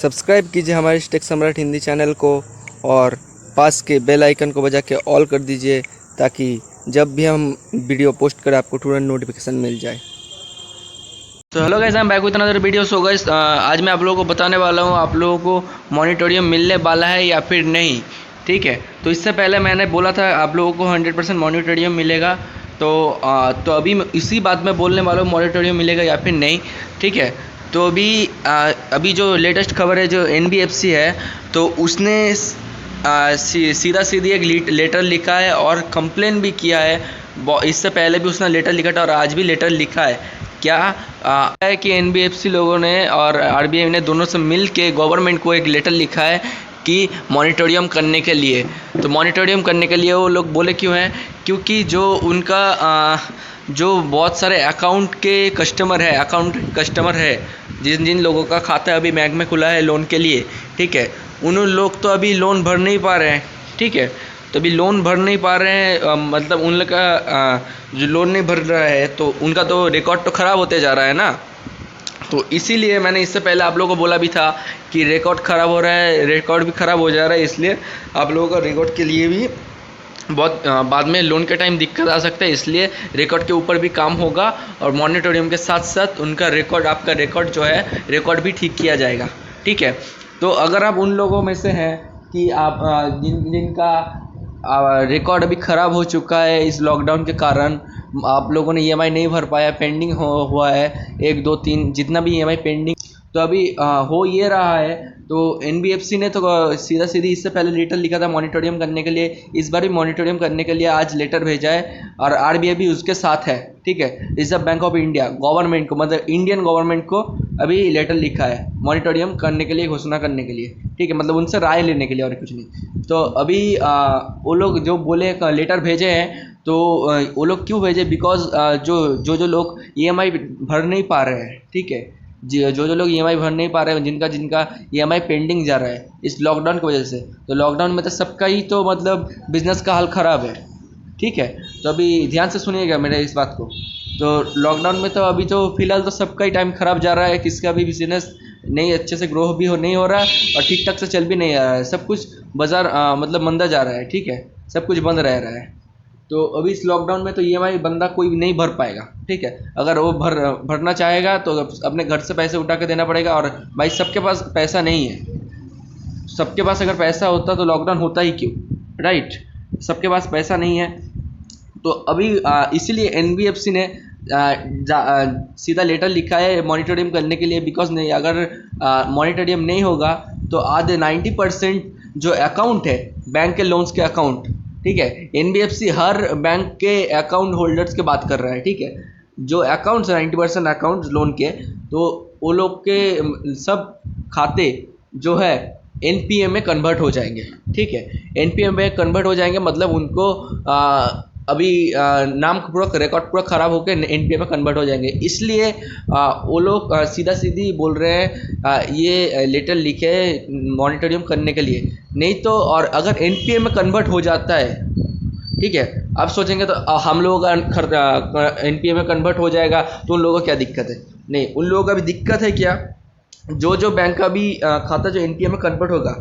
Subscribe कीजिए हमारे take सम्राट हिंदी चैनल को और पास के बेल आइकन को बजा के ऑल कर दीजिए ताकि जब भी हम वीडियो पोस्ट करें आपको तुरंत नोटिफिकेशन मिल जाए। तो hello guys, I am back with another video. So guys, आज मैं आप लोगों को बताने वाला हूँ आप लोगों को मॉनिटोरियम मिलने वाला है या फिर नहीं। ठीक है, तो इससे पहले मैंने बोला था आप लोगों को 100% मॉनिटोरियम मिलेगा। तो अभी इसी बात में बोलने वाला हूँ मॉनिटोरियम मिलेगा या फिर नहीं। ठीक है, तो अभी जो लेटेस्ट खबर है जो NBFC है, तो उसने सीधा सीधी एक लेटर लिखा है और कंप्लेन भी किया है। इससे पहले भी उसने लेटर लिखा था और आज भी लेटर लिखा है। क्या है कि NBFC लोगों ने और RBI ने दोनों से मिल के गवर्नमेंट को एक लेटर लिखा है कि मॉनिटोरियम करने के लिए। तो मॉनिटोरियम करने के लिए वो लोग बोले क्यों हैं? क्योंकि जो उनका जो बहुत सारे अकाउंट कस्टमर है जिन जिन लोगों का खाता अभी बैंक में खुला है लोन के लिए। ठीक है, उन लोग तो अभी लोन भर नहीं पा रहे हैं। ठीक है, तो अभी लोन भर नहीं पा रहे हैं, मतलब उन लोग का जो लोन नहीं भर रहा है तो उनका तो रिकॉर्ड तो ख़राब होते जा रहा है ना। तो इसीलिए मैंने इससे पहले आप लोगों को बोला भी था कि रिकॉर्ड ख़राब हो रहा है, रिकॉर्ड भी ख़राब हो जा रहा है, इसलिए आप लोगों का रिकॉर्ड के लिए भी बहुत बाद में लोन के टाइम दिक्कत आ सकता है। इसलिए रिकॉर्ड के ऊपर भी काम होगा और मॉनिटोरियम के साथ साथ उनका रिकॉर्ड, आपका रिकॉर्ड जो है रिकॉर्ड भी ठीक किया जाएगा। ठीक है, तो अगर आप उन लोगों में से हैं कि आप जिनका रिकॉर्ड अभी ख़राब हो चुका है इस लॉकडाउन के कारण, आप लोगों ने EMI नहीं भर पाया, पेंडिंग हुआ है 1 2 3 जितना भी EMI पेंडिंग, तो अभी हो ये रहा है। तो NBFC ने तो सीधा सीधी इससे पहले लेटर लिखा था मॉनिटोरियम करने के लिए, इस बार भी मॉनिटोरियम करने के लिए आज लेटर भेजा है और RBI भी उसके साथ है। ठीक है, reserve bank of India government को, मतलब इंडियन गवर्नमेंट को अभी लेटर लिखा है मॉनिटोरियम करने के लिए, घोषणा करने के लिए। ठीक है, मतलब उनसे राय लेने के लिए और कुछ नहीं। तो अभी वो लोग जो बोले लेटर भेजे हैं, तो वो लोग क्यों भेजे? बिकॉज जो लोग EMI भर नहीं पा रहे हैं, ठीक है, जो लोग EMI भर नहीं पा रहे हैं, जिनका EMI पेंडिंग जा रहा है इस लॉकडाउन की वजह से, तो लॉकडाउन में तो सबका ही तो मतलब बिजनेस का हाल ख़राब है। ठीक है, तो अभी ध्यान से सुनिएगा मेरे इस बात को। तो लॉकडाउन में तो अभी तो फिलहाल तो सबका ही टाइम ख़राब जा रहा है, किसका भी बिजनेस नहीं अच्छे से ग्रो भी नहीं हो रहा है और ठीक ठाक से चल भी नहीं आ रहा है, सब कुछ बाज़ार मतलब मंदा जा रहा है। ठीक है, सब कुछ बंद रह रहा है। तो अभी इस लॉकडाउन में तो EMI बंदा कोई नहीं भर पाएगा। ठीक है, अगर वो भरना चाहेगा तो अपने घर से पैसे उठा के देना पड़ेगा और भाई सबके पास पैसा नहीं है। सबके पास अगर पैसा होता तो लॉकडाउन होता ही क्यों, राइट? सबके पास पैसा नहीं है, तो अभी इसीलिए NBFC ने सीधा लेटर लिखा है मॉनिटोरियम करने के लिए। बिकॉज नहीं, अगर मॉनिटोरियम नहीं होगा तो आधे 90% जो अकाउंट है बैंक के लोन्स के अकाउंट, ठीक है, NBFC हर बैंक के अकाउंट होल्डर्स के बात कर रहा है। ठीक है, जो अकाउंट्स 90% अकाउंट्स लोन के, तो वो लोग के सब खाते जो है NPA में कन्वर्ट हो जाएंगे। ठीक है, NPA में कन्वर्ट हो जाएंगे, मतलब उनको अभी नाम पूरा रिकॉर्ड पूरा ख़राब होकर NPA में कन्वर्ट हो जाएंगे। इसलिए वो लोग सीधा सीधी बोल रहे हैं ये लेटर लिखे मॉनिटोरियम करने के लिए। नहीं तो, और अगर NPA में कन्वर्ट हो जाता है, ठीक है, आप सोचेंगे तो हम लोगों का NPA में कन्वर्ट हो जाएगा तो उन लोगों को क्या दिक्कत है? नहीं, उन लोगों का भी दिक्कत है। क्या? जो बैंक का भी खाता जो NPA में कन्वर्ट होगा,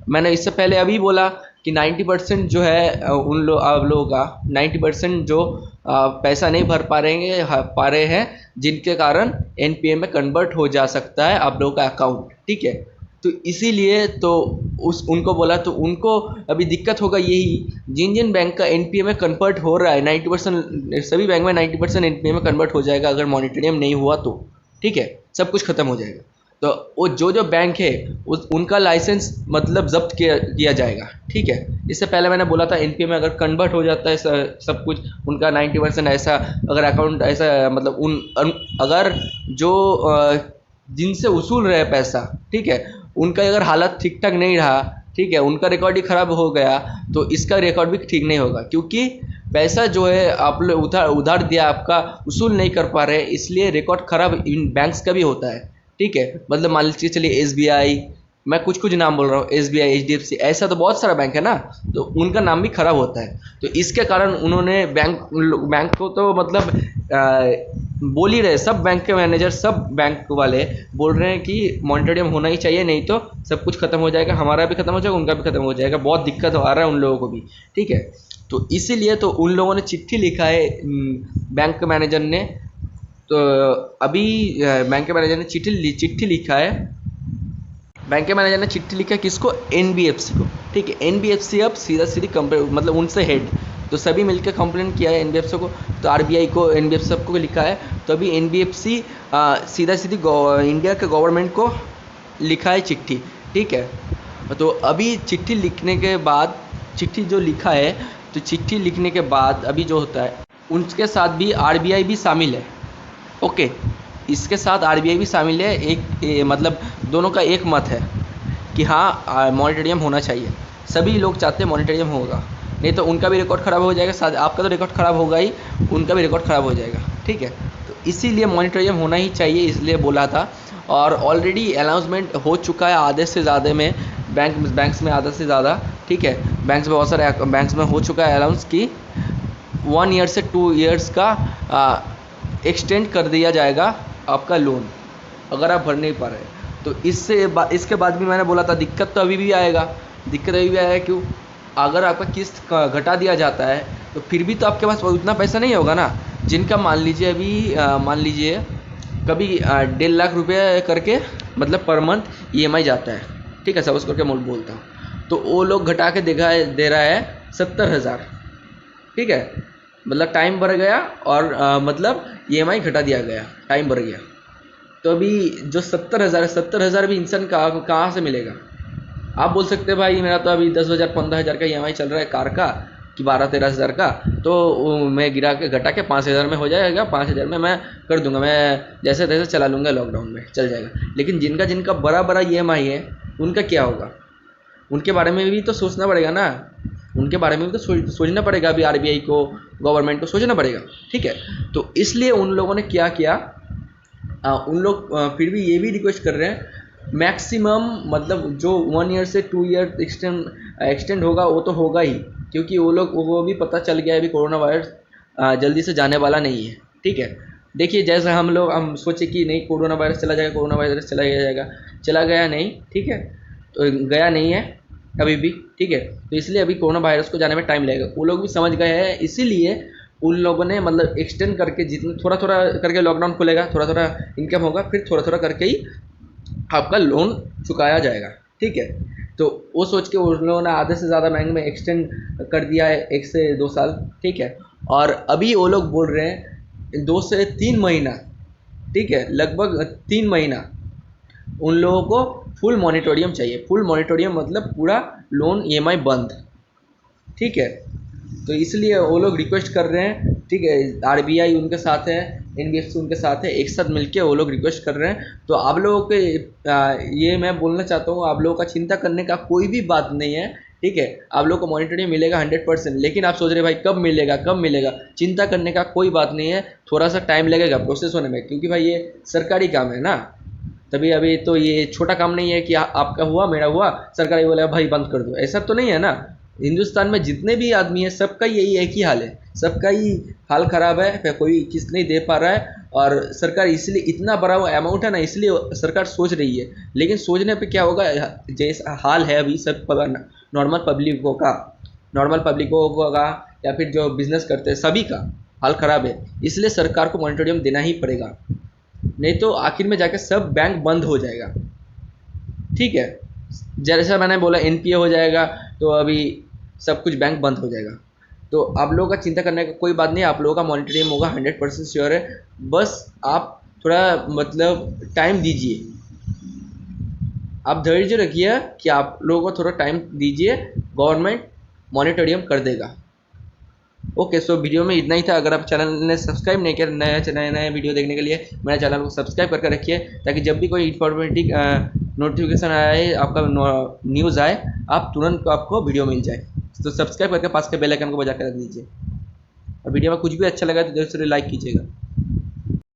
मैंने इससे पहले अभी बोला कि 90% जो है आप लोगों का 90% जो पैसा नहीं भर पा रहे हैं, जिनके कारण NPA में कन्वर्ट हो जा सकता है आप लोगों का अकाउंट। ठीक है, तो इसीलिए तो उनको बोला, तो उनको अभी दिक्कत होगा यही, जिन बैंक का NPA में कन्वर्ट हो रहा है 90%, सभी बैंक में 90% NPA में कन्वर्ट हो जाएगा अगर मॉनिटरिंग नहीं हुआ तो। ठीक है, सब कुछ ख़त्म हो जाएगा। तो वो जो बैंक है उनका लाइसेंस मतलब जब्त किया जाएगा। ठीक है, इससे पहले मैंने बोला था NPA में अगर कन्वर्ट हो जाता है सब कुछ उनका 90% ऐसा, अगर अकाउंट ऐसा, मतलब अगर जो जिनसे वसूल रहे पैसा, ठीक है, उनका अगर हालत ठीक ठाक नहीं रहा, ठीक है, उनका रिकॉर्ड ही ख़राब हो गया, तो इसका रिकॉर्ड भी ठीक नहीं होगा। क्योंकि पैसा जो है आप लोग उधार दिया, आपका वसूल नहीं कर पा रहे, इसलिए रिकॉर्ड ख़राब इन बैंक्स का भी होता है। ठीक है, मतलब मान लीजिए चलिए SBI, मैं कुछ नाम बोल रहा हूँ, SBI, HDFC, ऐसा तो बहुत सारा बैंक है ना, तो उनका नाम भी खराब होता है। तो इसके कारण उन्होंने बैंक को तो मतलब बोल ही रहे, सब बैंक के मैनेजर, सब बैंक वाले बोल रहे हैं कि मॉनिटरियम होना ही चाहिए, नहीं तो सब कुछ खत्म हो जाएगा, हमारा भी खत्म हो जाएगा, उनका भी खत्म हो जाएगा, बहुत दिक्कत आ रहा है उन लोगों को भी। ठीक है, तो इसीलिए तो उन लोगों ने चिट्ठी लिखा है बैंक के मैनेजर ने। तो अभी बैंक के मैनेजर ने चिट्ठी लिखा है, बैंक के मैनेजर ने चिट्ठी लिखा है किसको, एनबीएफसी को। ठीक है, एनबीएफसी अब सीधा सीधी कंप्लेन, मतलब उनसे हेड, तो सभी मिलकर कंप्लेन किया है एनबीएफसी को, तो आरबीआई को, एनबीएफसी सबको लिखा है। तो अभी एनबीएफसी सीधा सीधी इंडिया के गवर्नमेंट को लिखा है चिट्ठी। ठीक है, तो अभी चिट्ठी लिखने के बाद, चिट्ठी जो लिखा है, तो चिट्ठी लिखने के बाद अभी जो होता है, उनके साथ भी आरबीआई भी शामिल है। ओके, इसके साथ आरबीआई भी शामिल है। मतलब दोनों का एक मत है कि हाँ मॉनिटरियम होना चाहिए, सभी लोग चाहते हैं मॉनिटरियम होगा, नहीं तो उनका भी रिकॉर्ड ख़राब हो जाएगा, साथ आपका तो रिकॉर्ड ख़राब होगा ही, उनका भी रिकॉर्ड ख़राब हो जाएगा। ठीक है, तो इसीलिए मॉनिटरियम होना ही चाहिए, इसलिए बोला था। और ऑलरेडी अनाउंसमेंट हो चुका है आधे से ज़्यादा में, बैंक्स में आधा से ज़्यादा। ठीक है, बैंक्स में बहुत सारे बैंक्स में हो चुका है अनाउंस कि 1 ईयर से 2 ईयर्स का एक्सटेंड कर दिया जाएगा आपका लोन, अगर आप भर नहीं पा रहे। तो इसके बाद भी मैंने बोला था दिक्कत तो अभी भी आएगा, दिक्कत अभी भी आएगा। क्यों? अगर आपका किस्त घटा दिया जाता है तो फिर भी तो आपके पास उतना पैसा नहीं होगा ना। जिनका मान लीजिए अभी मान लीजिए कभी 1.5 लाख रुपये करके, मतलब पर मंथ ईएमआई जाता है। ठीक है, सपोज करके मैं बोलता हूँ, तो वो लोग घटा के दे रहा है 70,000। ठीक है, मतलब टाइम बढ़ गया और मतलब ईएमआई घटा दिया गया, टाइम बढ़ गया। तो अभी जो 70,000 भी इंसान कहाँ से मिलेगा? आप बोल सकते हैं भाई मेरा तो अभी 10,000 15,000 का ईएमआई चल रहा है कार का, कि 12-13 हज़ार का, तो मैं गिरा के घटा के 5,000 में हो जाएगा, 5,000 में मैं कर दूंगा, मैं जैसे तैसे चला लूँगा, लॉकडाउन में चल जाएगा। लेकिन जिनका बड़ा ईएमआई है उनका क्या होगा? उनके बारे में भी तो सोचना पड़ेगा ना, उनके बारे में भी तो सोचना पड़ेगा। अभी आरबीआई को, गवर्नमेंट को सोचना पड़ेगा। ठीक है, तो इसलिए उन लोगों ने क्या किया, उन लोग फिर भी ये भी रिक्वेस्ट कर रहे हैं मैक्सिमम, मतलब जो 1 ईयर से 2 ईयर एक्सटेंड होगा वो तो होगा ही, क्योंकि वो भी पता चल गया है अभी कोरोना वायरस जल्दी से जाने वाला नहीं है। ठीक है, देखिए जैसे हम सोचे कि नहीं कोरोना वायरस चला जाएगा, चला गया नहीं। ठीक है, तो गया नहीं है अभी भी। ठीक है, तो इसलिए अभी कोरोना वायरस को जाने में टाइम लगेगा, वो लोग भी समझ गए हैं। इसीलिए उन लोगों ने मतलब एक्सटेंड करके, जितना थोड़ा करके लॉकडाउन खुलेगा, थोड़ा इनकम होगा, फिर थोड़ा करके ही आपका लोन चुकाया जाएगा। ठीक है, तो वो सोच के उन लोगों ने आधे से ज़्यादा बैंक में एक्सटेंड कर दिया है 1 से 2 साल। ठीक है, और अभी वो लोग बोल रहे हैं 2 से 3 महीना, ठीक है, लगभग 3 महीना उन लोगों को फुल मॉनिटोरियम चाहिए। फुल मॉनिटोरियम मतलब पूरा लोन ईएमआई बंद। ठीक है, तो इसलिए वो लोग रिक्वेस्ट कर रहे हैं। ठीक है, आरबीआई उनके साथ है, एनबीएफसी उनके साथ है, एक साथ मिलके वो लोग रिक्वेस्ट कर रहे हैं। तो आप लोगों के ये मैं बोलना चाहता हूँ, आप लोगों का चिंता करने का कोई भी बात नहीं है। ठीक है, आप लोगों को मॉनिटरिंग मिलेगा 100%। लेकिन आप सोच रहे भाई कब मिलेगा, चिंता करने का कोई बात नहीं है, थोड़ा सा टाइम लगेगा प्रोसेस होने में, क्योंकि भाई ये सरकारी काम है ना। तभी अभी तो ये छोटा काम नहीं है कि आपका हुआ मेरा हुआ, सरकारी बोला भाई बंद कर दो, ऐसा तो नहीं है ना। हिंदुस्तान में जितने भी आदमी हैं सबका यही एक ही हाल है, सबका ही हाल ख़राब है, फिर कोई किस्त नहीं दे पा रहा है। और सरकार इसलिए इतना बड़ा वो अमाउंट है ना, इसलिए सरकार सोच रही है। लेकिन सोचने पे क्या होगा, जैसा हाल है अभी सब नॉर्मल पब्लिकों का या फिर जो बिज़नेस करते हैं सभी का हाल ख़राब है। इसलिए सरकार को मॉनिटरियम देना ही पड़ेगा, नहीं तो आखिर में जाके सब बैंक बंद हो जाएगा। ठीक है, जैसा मैंने बोला एनपीए हो जाएगा, तो अभी सब कुछ बैंक बंद हो जाएगा। तो आप लोगों का चिंता करने का कोई बात नहीं, आप लोगों का मॉनिटरिंग होगा 100% श्योर है। बस आप थोड़ा मतलब टाइम दीजिए, आप धैर्य रखिए कि आप लोगों को थोड़ा टाइम दीजिए, गवर्नमेंट मॉनिटरियम कर देगा। ओके, सो वीडियो में इतना ही था। अगर आप चैनल ने सब्सक्राइब नहीं किया, नए वीडियो देखने के लिए मेरे चैनल को सब्सक्राइब करके रखिए, ताकि जब भी कोई इन्फॉर्मेटिव नोटिफिकेशन आए, आपका न्यूज़ आए, आप तुरंत आपको वीडियो मिल जाए। तो सब्सक्राइब करके पास के बेल आइकन को बजा कर रख दीजिए। और वीडियो में कुछ भी अच्छा लगा तो जरूर से लाइक कीजिएगा।